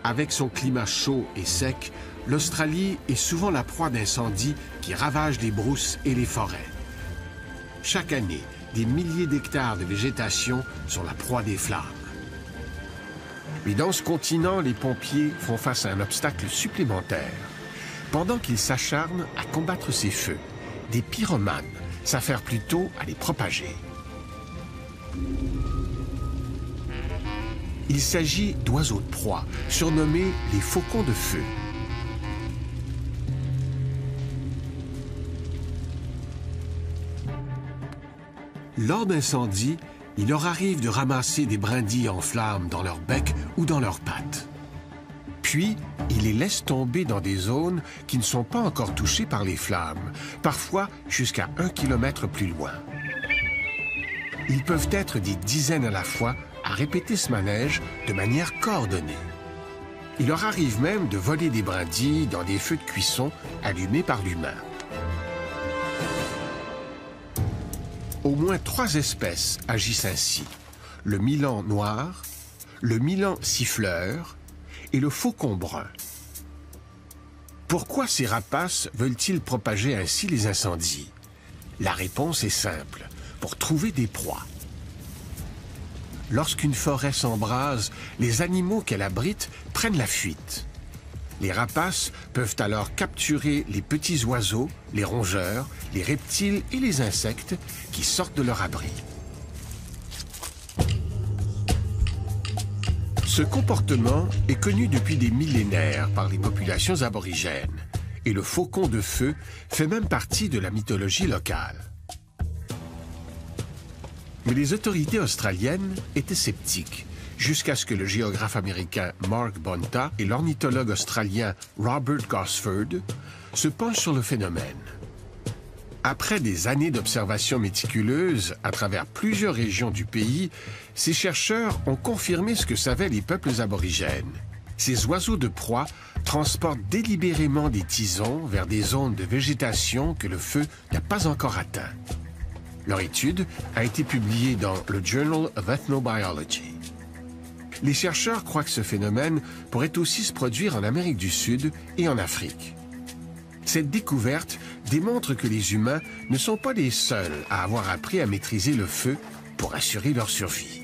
Avec son climat chaud et sec, l'Australie est souvent la proie d'incendies qui ravagent les brousses et les forêts. Chaque année, des milliers d'hectares de végétation sont la proie des flammes. Mais dans ce continent, les pompiers font face à un obstacle supplémentaire. Pendant qu'ils s'acharnent à combattre ces feux, des pyromanes s'affairent plutôt à les propager. Il s'agit d'oiseaux de proie, surnommés les faucons de feu. Lors d'incendies, il leur arrive de ramasser des brindilles en flammes dans leur bec ou dans leurs pattes. Puis, ils les laissent tomber dans des zones qui ne sont pas encore touchées par les flammes, parfois jusqu'à 1 kilomètre plus loin. Ils peuvent être des dizaines à la fois à répéter ce manège de manière coordonnée. Il leur arrive même de voler des brindilles dans des feux de cuisson allumés par l'humain. Au moins 3 espèces agissent ainsi: le milan noir, le milan siffleur et le faucon brun. Pourquoi ces rapaces veulent-ils propager ainsi les incendies? La réponse est simple: pour trouver des proies. Lorsqu'une forêt s'embrase, les animaux qu'elle abrite prennent la fuite. Les rapaces peuvent alors capturer les petits oiseaux, les rongeurs, les reptiles et les insectes qui sortent de leur abri. Ce comportement est connu depuis des millénaires par les populations aborigènes, et le faucon de feu fait même partie de la mythologie locale. Mais les autorités australiennes étaient sceptiques, jusqu'à ce que le géographe américain Mark Bonta et l'ornithologue australien Robert Gosford se penchent sur le phénomène. Après des années d'observations méticuleuses à travers plusieurs régions du pays, ces chercheurs ont confirmé ce que savaient les peuples aborigènes. Ces oiseaux de proie transportent délibérément des tisons vers des zones de végétation que le feu n'a pas encore atteint. Leur étude a été publiée dans le Journal of Ethnobiology. Les chercheurs croient que ce phénomène pourrait aussi se produire en Amérique du Sud et en Afrique. Cette découverte démontre que les humains ne sont pas les seuls à avoir appris à maîtriser le feu pour assurer leur survie.